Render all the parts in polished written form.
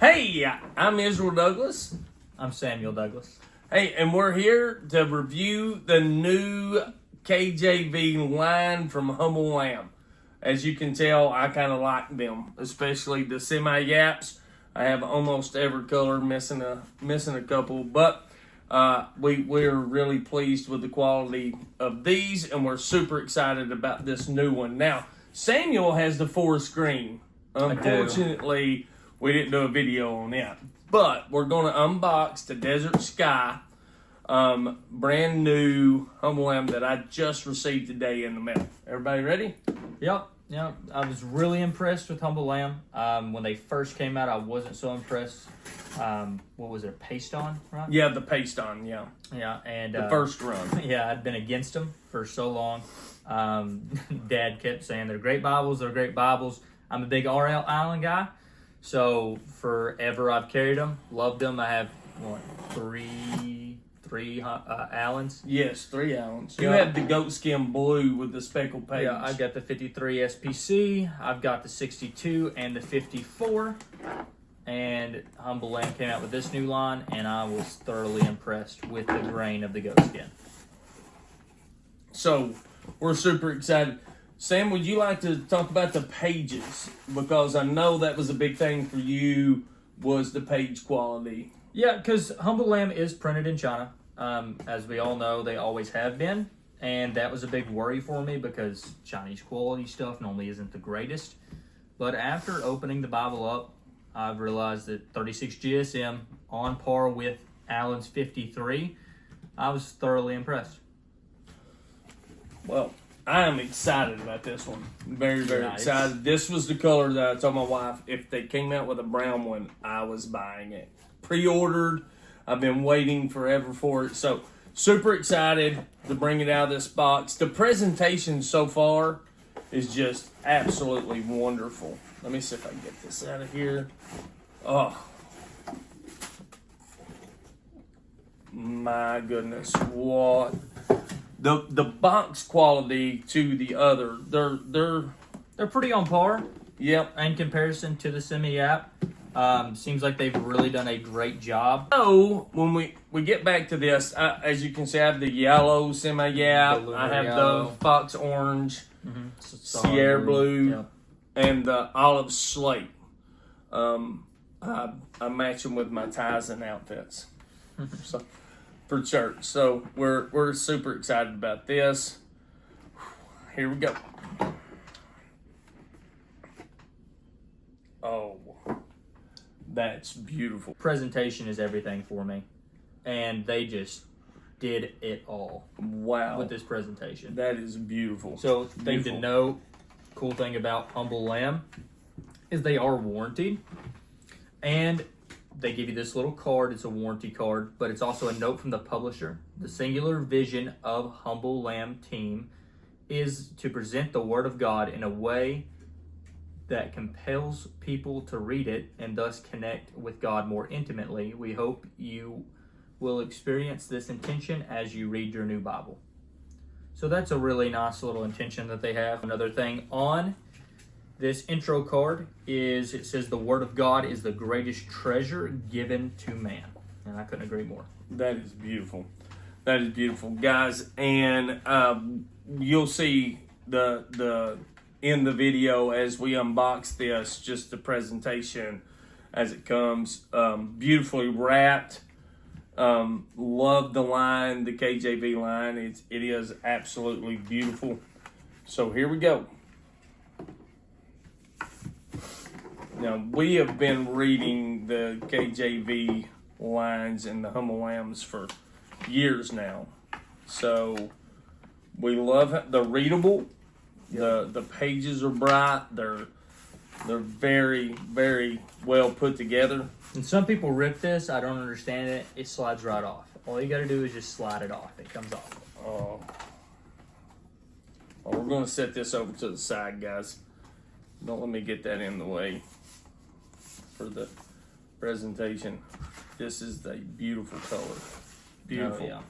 Hey, I'm Israel Douglas. I'm Samuel Douglas. Hey, and we're here to review the new KJV line from Humble Lamb. As you can tell, I kind of like them, especially the semi-yaps. I have almost every color, missing a couple, but we're really pleased with the quality of these, and we're super excited about this new one. Now, Samuel has the forest green. Unfortunately, we didn't do a video on that, but we're going to unbox the Desert Sky brand new Humble Lamb that I just received today in the mail. Everybody ready? Yep. I was really impressed with Humble Lamb. When they first came out, I wasn't so impressed. What was it, a paste on, right? Yeah, the paste on, yeah. Yeah, and the first run. Yeah, I'd been against them for so long. Dad kept saying they're great Bibles. I'm a big R.L. Allen guy, so forever I've carried them, loved them. I have three Allens. Yes, 3 Allens. Yeah. You have the goatskin blue with the speckled page. Yeah, I've got the 53 SPC, I've got the 62 and the 54, and Humble Lamb came out with this new line, and I was thoroughly impressed with the grain of the goatskin. So, we're super excited. Sam, would you like to talk about the pages? Because I know that was a big thing for you, was the page quality. Yeah, because Humble Lamb is printed in China. As we all know, they always have been. And that was a big worry for me because Chinese quality stuff normally isn't the greatest. But after opening the Bible up, I've realized that 36 GSM, on par with Allen's 53, I was thoroughly impressed. Well, I am excited about this one. Very, very Nice. excited. This was the color that I told my wife, if they came out with a brown one, I was buying it. Pre-ordered. I've been waiting forever for it. So, super excited to bring it out of this box. The presentation so far is just absolutely wonderful. Let me see if I can get this out of here. Oh. My goodness. What? The box quality to the other, They're pretty on par. yep. In comparison to the semi-app. Seems like they've really done a great job. So when we get back to this, as you can see, I have the yellow semi-yap, The I have yellow. the fox orange, Sierra Sierra blue, Yep. and the olive slate. I match them with my ties and outfits. So for church. So we're super excited about this. Here we go. Oh, that's beautiful. Presentation is everything for me, and they just did it all Wow. with this presentation. That is beautiful. So, thing to Beautiful. note, cool thing about Humble Lamb is they are warranted, and they give you this little card. It's a warranty card, but it's also a note from the publisher. The singular vision of Humble Lamb team is to present the Word of God in a way that compels people to read it and thus connect with God more intimately. We hope you will experience this intention as you read your new Bible. So that's a really nice little intention that they have. Another thing on this intro card is it says the Word of God is the greatest treasure given to man. And I couldn't agree more. That is beautiful. That is beautiful, guys. And you'll see the in the video as we unbox this, just the presentation as it comes. Beautifully wrapped. Love the line, the KJV line. It is absolutely beautiful. So here we go. Now, we have been reading the KJV lines and the Humble Lambs for years now. So, we love it. They're readable. The pages are bright. They're very, very well put together. And some people rip this. I don't understand it. It slides right off. All you got to do is just slide it off. It comes off. Well, we're going to set this over to the side, guys. Don't let me get that in the way for the presentation. This is the beautiful color. Beautiful. Oh, yeah.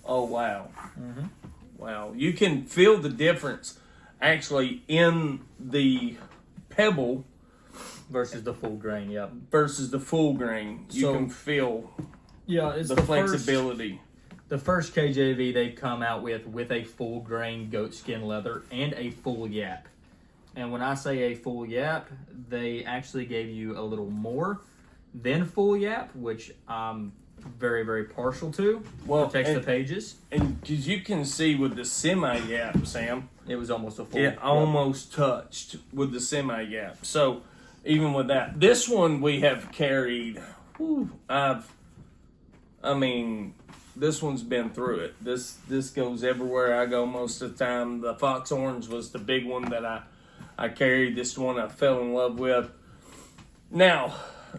Oh, wow. Mm-hmm. Wow. You can feel the difference actually in the pebble versus the full grain. Yep. versus the full grain. You So- can feel Yeah, it's the flexibility. The first KJV they've come out with a full grain goatskin leather and a full yap. And when I say a full yap, they actually gave you a little more than full yap, which I'm very, very partial to. Well, Protects the and, pages. and 'cause you can see with the semi-yap, Sam, It was almost a full. it almost touched with the semi-yap. So even with that, this one we have carried. Whew, this one's been through it. This goes everywhere I go most of the time. The Fox Orange was the big one that I carried. This one I fell in love with. Now,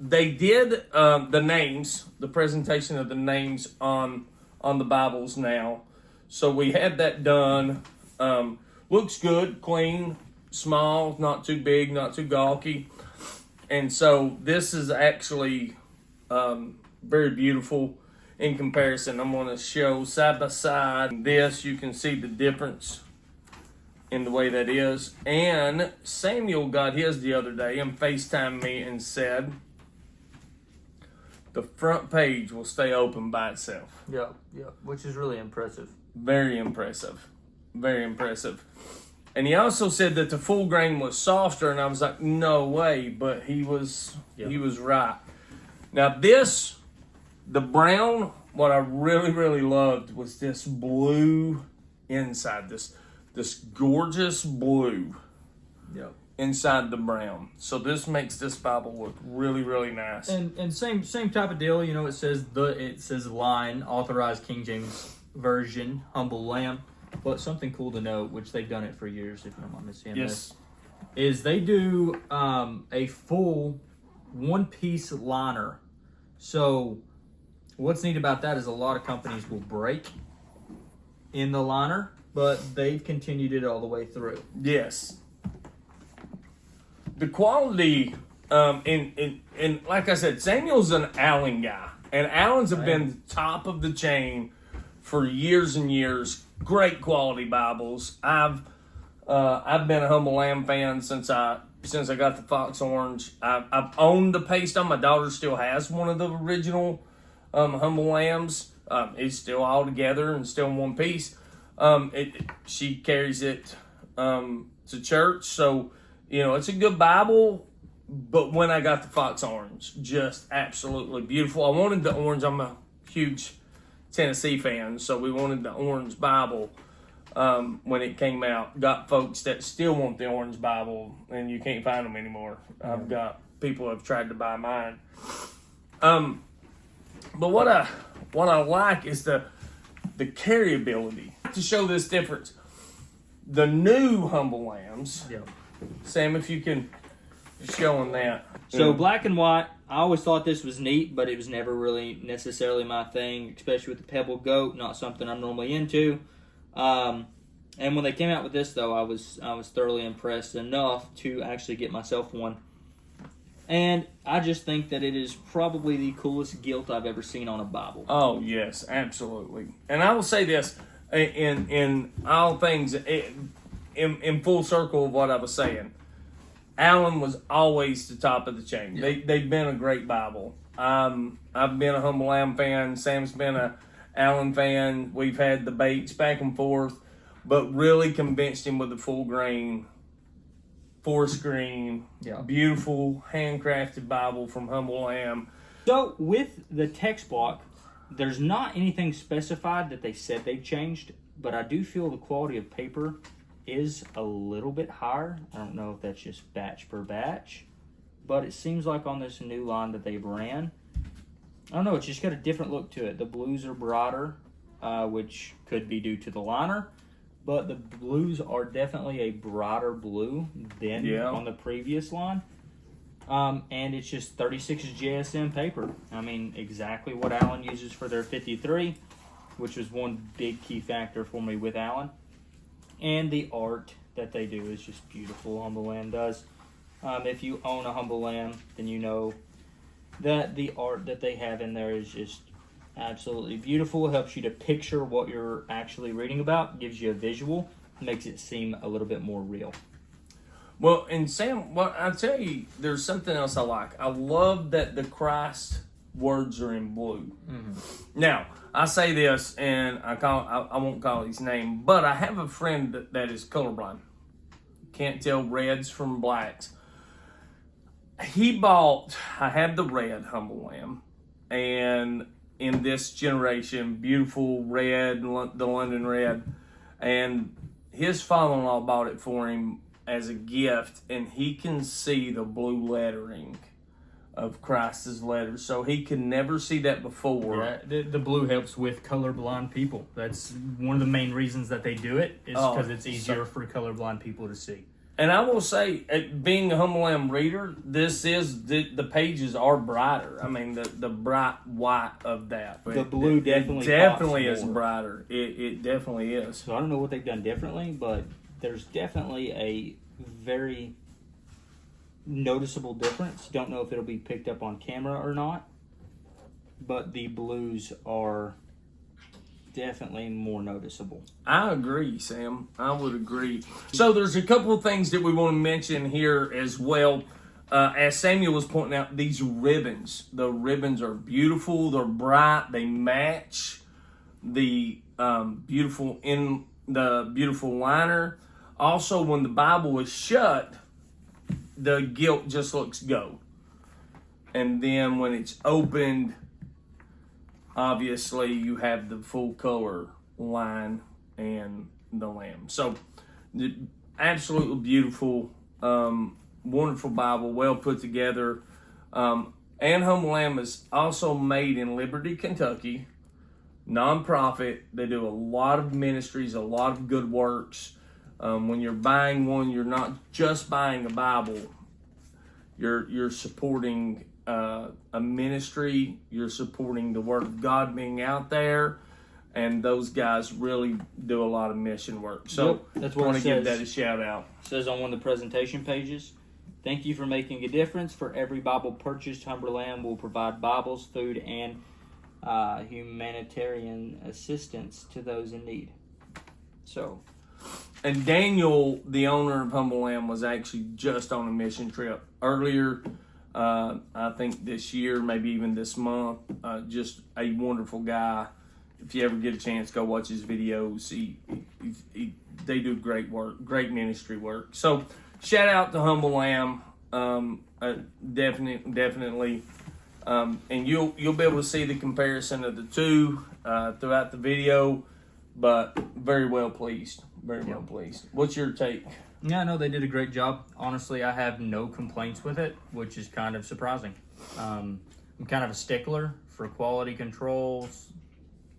they did the presentation of the names on the Bibles now. So we had that done. Looks good, clean, small, not too big, not too gawky. And so this is actually very beautiful in comparison. I'm going to show side by side this. You can see the difference in the way that is. And Samuel got his the other day and FaceTimed me and said the front page will stay open by itself. Yeah, which is really impressive. Very impressive. Very impressive. And he also said that the full grain was softer, and I was like, no way, but he was right. Now the brown, what I really, really loved was this blue inside, this gorgeous blue Yep. inside the brown. So this makes this Bible look really, really nice. And same type of deal. You know, it says line authorized King James Version Humble Lamb. But something cool to note, which they've done it for years, if you don't mind me saying this, is they do a full one-piece liner. So what's neat about that is a lot of companies will break in the liner, but they've continued it all the way through. Yes. The quality, and like I said, Samuel's an Allen guy, and Allens have been top of the chain for years and years. Great quality Bibles. I've been a Humble Lamb fan since I got the Fox Orange. I've owned the paste on. My daughter still has one of the original Humble Lambs. It's still all together and still in one piece. She carries it to church, so it's a good Bible. But when I got the Fox Orange, just absolutely beautiful. I wanted the orange. I'm a huge Tennessee fan, so we wanted the orange Bible when it came out. Got folks that still want the orange Bible, and you can't find them anymore. I've got people who have tried to buy mine. But what I like is the carryability. To show this difference, the new Humble Lambs. Yeah. Sam, if you can show them that. So black and white, I always thought this was neat, but it was never really necessarily my thing, especially with the Pebble Goat, not something I'm normally into. And when they came out with this, though, I was thoroughly impressed enough to actually get myself one. And I just think that it is probably the coolest gilt I've ever seen on a Bible. Oh yes, absolutely. And I will say this in all things, in full circle of what I was saying. Allen was always the top of the chain. Yeah. They've been a great Bible. I've been a Humble Lamb fan. Sam's been a Allen fan. We've had debates back and forth, but really convinced him with the full grain, 4-screen, beautiful handcrafted Bible from Humble Lamb. So with the text block, there's not anything specified that they said they've changed, but I do feel the quality of paper is a little bit higher. I don't know if that's just batch per batch, but it seems like on this new line that they've ran, I don't know, it's just got a different look to it. The blues are broader, which could be due to the liner, but the blues are definitely a broader blue than on the previous line. And it's just 36 JSM paper. I mean, exactly what Allen uses for their 53, which was one big key factor for me with Allen. And the art that they do is just beautiful. Humble Lamb does. If you own a Humble Lamb, then you know that the art that they have in there is just absolutely beautiful. It helps you to picture what you're actually reading about. Gives you a visual. Makes it seem a little bit more real. Well, and Sam, well, I tell you, there's something else I like. I love that the Christ words are in blue. Now, I say this, and I won't call his name, but I have a friend that is colorblind. Can't tell reds from blacks. I have the red Humble Lamb, and in this generation, beautiful red, the London red, and his father-in-law bought it for him as a gift, and he can see the blue lettering of Christ's letters, so he could never see that before. Yeah, the blue helps with colorblind people. That's one of the main reasons that they do it, is because it's easier for colorblind people to see. And I will say, being a Humble Lamb reader, this is the pages are brighter. I mean, the bright white of that. The blue definitely is more. brighter. It definitely is. So I don't know what they've done differently, but there's definitely a very noticeable difference. Don't know if it'll be picked up on camera or not, but the blues are definitely more noticeable. I agree, Sam. I would agree. So there's a couple of things that we want to mention here as well. As Samuel was pointing out, these ribbons. The ribbons are beautiful. They're bright. They match the beautiful liner. Also, when the Bible is shut, the gilt just looks gold. And then when it's opened, obviously you have the full color line and the lamb. So, absolutely beautiful, wonderful Bible, well put together. And Humble Lamb is also made in Liberty, Kentucky, nonprofit. They do a lot of ministries, a lot of good works. When you're buying one, you're not just buying a Bible. You're supporting a ministry. You're supporting the Word of God being out there, and those guys really do a lot of mission work. So that's I what want it to give says. that a shout out. It says on one of the presentation pages, "Thank you for making a difference. For every Bible purchased, Humble Lamb will provide Bibles, food, and humanitarian assistance to those in need." So. And Daniel, the owner of Humble Lamb, was actually just on a mission trip earlier. I think this year, maybe even this month. Just a wonderful guy. If you ever get a chance, go watch his videos. They do great work, great ministry work. So shout out to Humble Lamb. Definitely. And you'll be able to see the comparison of the two throughout the video. But very well pleased. Very well pleased. What's your take? Yeah, no, they did a great job. Honestly, I have no complaints with it, which is kind of surprising. I'm kind of a stickler for quality controls,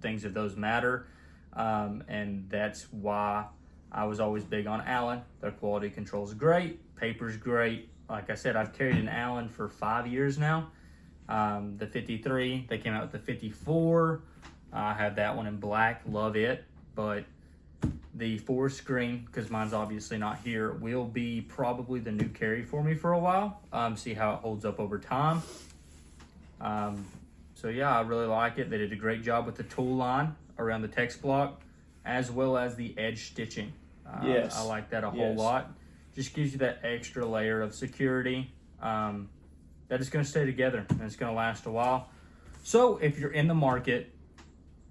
things of those matter, and that's why I was always big on Allen. Their quality control is great, paper's great. Like I said, I've carried an Allen for 5 years now. The 53, they came out with the 54. I have that one in black, love it, but the 4-screen, because mine's obviously not here, will be probably the new carry for me for a while. See how it holds up over time. So yeah, I really like it. They did a great job with the tool line around the text block, as well as the edge stitching. Yes. I like that a whole lot. Just gives you that extra layer of security that is going to stay together and it's going to last a while. So if you're in the market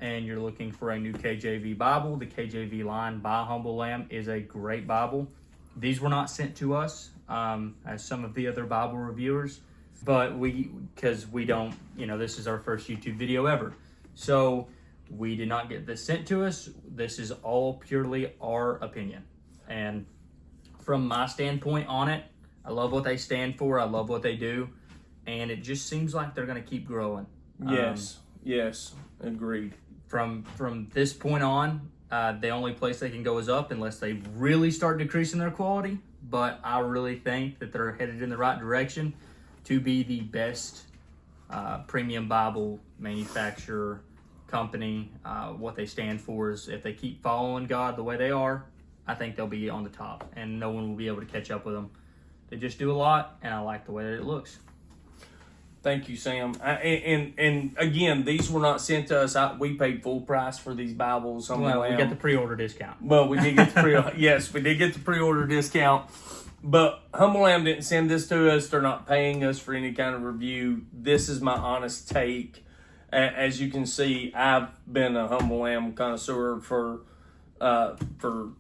and you're looking for a new KJV Bible, the KJV line by Humble Lamb is a great Bible. These were not sent to us as some of the other Bible reviewers, but because we don't, this is our first YouTube video ever. So we did not get this sent to us. This is all purely our opinion. And from my standpoint on it, I love what they stand for. I love what they do. And it just seems like they're going to keep growing. Yes, agreed. From this point on, the only place they can go is up unless they really start decreasing their quality. But I really think that they're headed in the right direction to be the best premium Bible manufacturer company. What they stand for is if they keep following God the way they are, I think they'll be on the top and no one will be able to catch up with them. They just do a lot, and I like the way that it looks. Thank you, Sam. And again, these were not sent to us. We paid full price for these Bibles. Well, we got the pre-order discount. Well, we did get the pre. Yes, we did get the pre-order discount. But Humble Lamb didn't send this to us. They're not paying us for any kind of review. This is my honest take. As you can see, I've been a Humble Lamb connoisseur for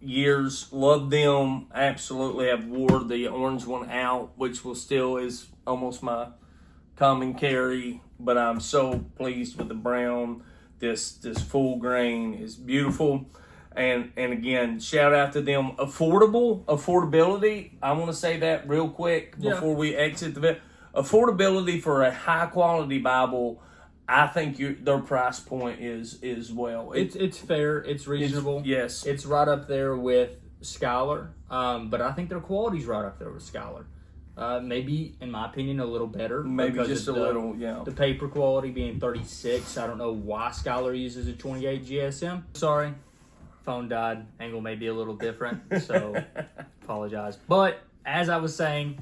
years. Love them. Absolutely. I've wore the orange one out, which will still is almost my common carry. But I'm so pleased with the brown. This full grain is beautiful. And again, shout out to them. Affordability. I want to say that real quick before we exit the bit. Affordability for a high quality Bible. I think their price point is well. It's fair. It's reasonable. Yes. It's right up there with Scholar. But I think their quality's right up there with Scholar. Maybe, in my opinion, a little better. Maybe because just of little, yeah. The paper quality being 36. I don't know why Scholar uses a 28 GSM. Sorry. Phone died. Angle may be a little different, so apologize. But as I was saying,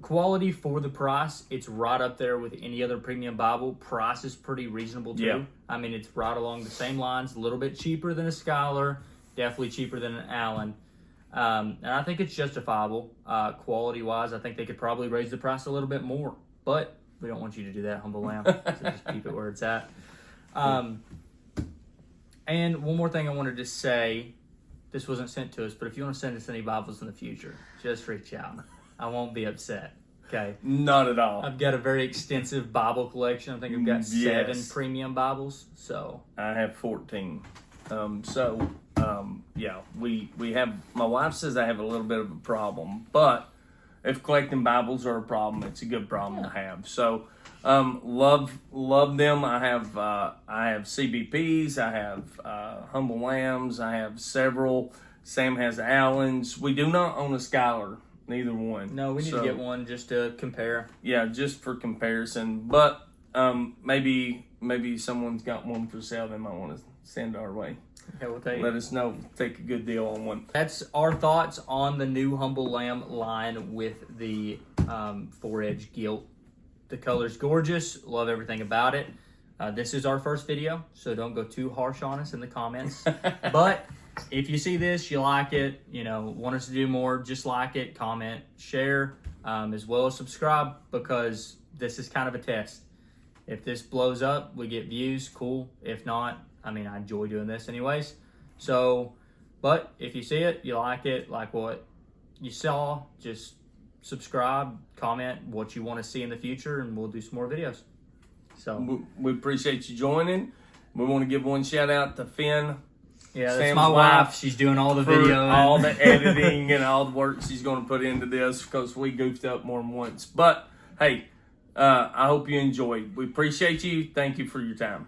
quality for the price, it's right up there with any other premium Bible. Price is pretty reasonable too. Yeah. I mean, it's right along the same lines. A little bit cheaper than a Scholar, definitely cheaper than an Allen. And I think it's justifiable quality-wise. I think they could probably raise the price a little bit more, but we don't want you to do that, Humble Lamb. So just keep it where it's at. And one more thing I wanted to say, this wasn't sent to us, but if you want to send us any Bibles in the future, just reach out. I won't be upset. Okay. Not at all. I've got a very extensive Bible collection. I think I've got 7 premium Bibles. So I have 14. Yeah, we have. My wife says I have a little bit of a problem, but if collecting Bibles are a problem, it's a good problem to have. So. Love them. I have CBPs. I have Humble Lambs. I have several. Sam has Allens. We do not own a Scholar, neither one. No, we need to get one just to compare. Yeah, just for comparison. But maybe someone's got one for sale. They might want to send our way. Okay, we'll take Let us know. Take a good deal on one. That's our thoughts on the new Humble Lamb line with the 4-edge gilt. The color's gorgeous. Love everything about it. This is our first video, so don't go too harsh on us in the comments. But if you see this, you like it, want us to do more, just like it, comment, share, as well as subscribe, because this is kind of a test. If this blows up, we get views, cool. If not, I enjoy doing this anyways. So, but if you see it, you like what you saw, just subscribe, comment what you want to see in the future, and we'll do some more videos. So we appreciate you joining. We want to give one shout out to Finn. Yeah, that's Sam's my wife. She's doing all the video, all the editing, and all the work she's going to put into this, because we goofed up more than once. But hey, I hope you enjoyed. We appreciate you. Thank you for your time.